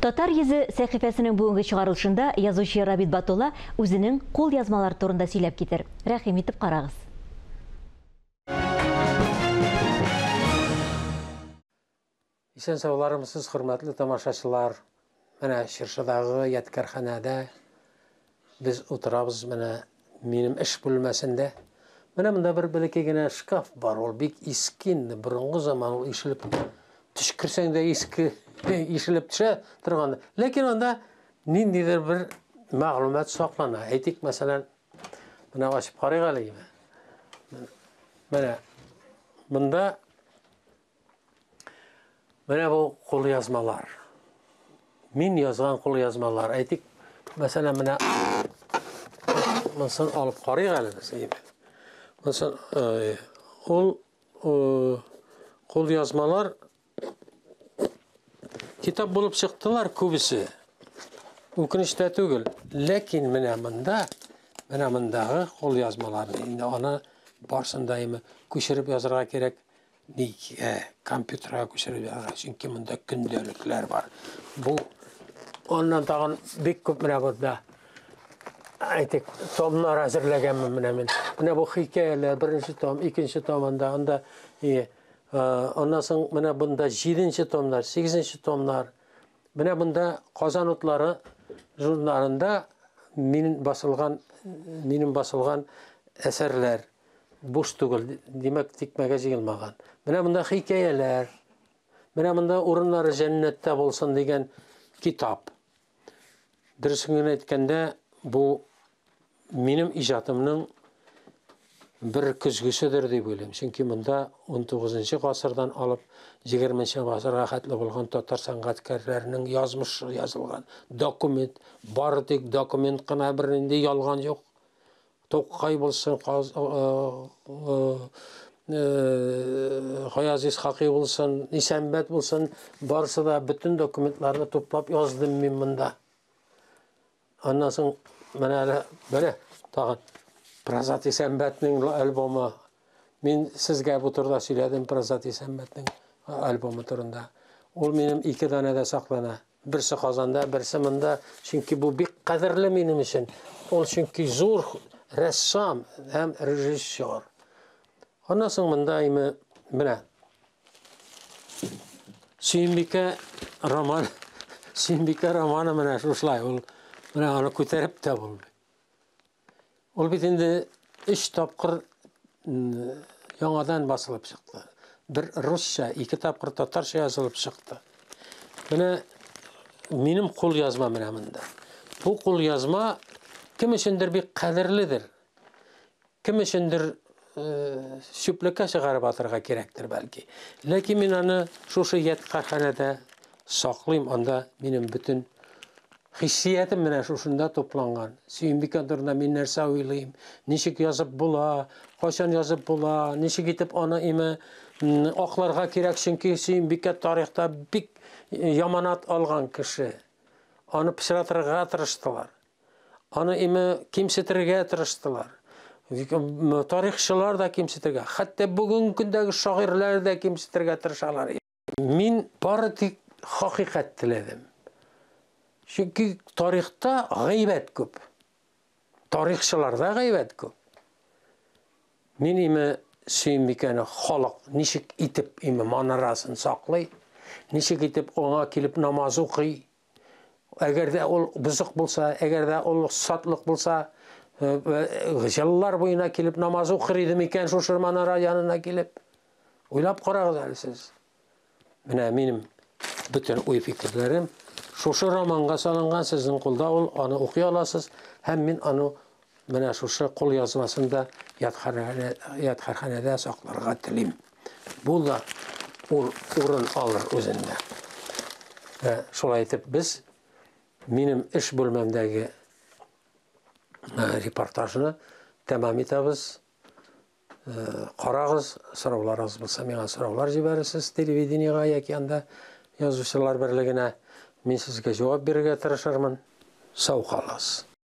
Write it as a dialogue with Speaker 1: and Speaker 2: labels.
Speaker 1: Татар йөзе сәхифәсенең бүгенге чыгарылышында язучы Рабит Батулла үзенең кул язмалары турында сөйләп китер. Рәхим итеп карагыз.
Speaker 2: Исән сауларымсыз, хөрмәтле тамашачылар. Менә Чыршыдагы ядкарханәдә без утырабыз, менә минем эш бүлмәсендә. Менә монда бер бәләкәй генә шкаф бар. Ул бик иске, борынгы заман ул ишелеп төшкерсәң дә иске ишелеп төшә торган. Ләкин анда ниндидер бер мәгълүмат саклана. Әйтик, мәсәлән, менә ачып карыйк әле. Менә монда менә бу кул язмалар. Мин язган кул язмалар. Әйтик, мәсәлән, менә монысын алып карыйк әле. Мәсәлән, ул кул язмалар китап булып чыктылар күбесе. Үкенечтә түгел. Ләкин менә мондагы кул язмаларны инде аны барсында күчереп язарга кирәк. Компьютерга күчереп язарга, чөнки монда көндәлекләр бар. Бу оннан тагын бик күп менә burada әйтик, томнар әзерләгәнмен менә мин. Менә бу хикәяләр, беренче том, икенче томында, анда ondan soң менә бунда 7нче томнар, 8нче томнар. Менә бунда Казан утлары журналында минем басылган әсәрләр буш түгел, димәк тикмәгә җыелмаган. Менә бунда хикәяләр. Менә бунда урыннары җәннәттә булсын дигән китап. Дөресен әйткәндә, бу минем иҗатымның bir көзгүсөдер дип уйлыйм. Чөнки монда 19нчы гасырдан алып 20нчы гасырга хәтле булган татар сәнгатькәрләренең язмышы язылган. Документ, бары тик документ кына, бер инде ялган юк. Тукай булсын, Хаяз Исхакый булсын, Исәнбәт булсын, барысы да бүтән документларны туплап яздым мин монда. Аннан соң менә тагын Празат Исәнбәтнең альбомы. Мин сезгә бу турыда сөйләдем, Празат Исәнбәтнең альбомы турында. Ул минем 2 данәдә саклана. Берсе Казанда, берсе монда. Чөнки бу бик кадерле минем өчен. Ул чөнки зур рәссам һәм режиссер. Аннан соң монда менә Сөембикә романы менә шулай. Ул менә аны күтәреп тә булмый. Ул бит инде 3 тапкыр яңадан басылып чыкты. Бер русча, 2 тапкыр татарча язылып чыкты. Менә минем кул язма менә монда. Бу кул язма кем өчендер бик кадерледер. Кем өчендер сүплеккә чыгарып атырга кирәктер бәлки. Ләкин мин аны шушы ядкарханәдә саклыйм. Анда минем бүтән хиссиятым менә шушында тупланган. Сөембикә турында мин нәрсә уйлыйм, ничек язып була, кайчан язып була, ничек итеп аны акларга кирәк, чөнки Сөембикә тарихта бик яманат алган кеше. Аны пычратырга тырыштылар. Аны кимсетергә тырыштылар. Тарихчылар да кимсетергә, хәтта бүгенге көндәге шагыйрьләр дә кимсетергә тырышалар. Мин бары тик хакыйкать теләдем. Чөнки тарихта гайбәт күп. Тарихчыларда гайбәт күп. Мин Сөембикәне халык ничек итеп манарасын саклый, ничек итеп аңа килеп намаз укый. Әгәр дә ул бузык булса, әгәр дә ул сатлык булса, җыллар буена килеп намаз укыр иде микән шушы манара янына килеп. Уйлап карагыз әле сез. Менә минем бүтән уй фикерләрем шушы романга салынган, сезнең кулда ул, аны укый аласыз, һәм мин аны менә шушы кул язмасында ядкарханәдә сакларга телим. Бу да урын алыр үзендә. Шулай итеп без минем эш бүлмәмдәге репортажны тәмам итәбез. Карагыз, сорауларыгыз булса, миңа сораулар җибәрегез телевидениегә яки анда язучылар берлегенә. Мин сезгә җавап бирергә тырышырмын. Сау калыгыз.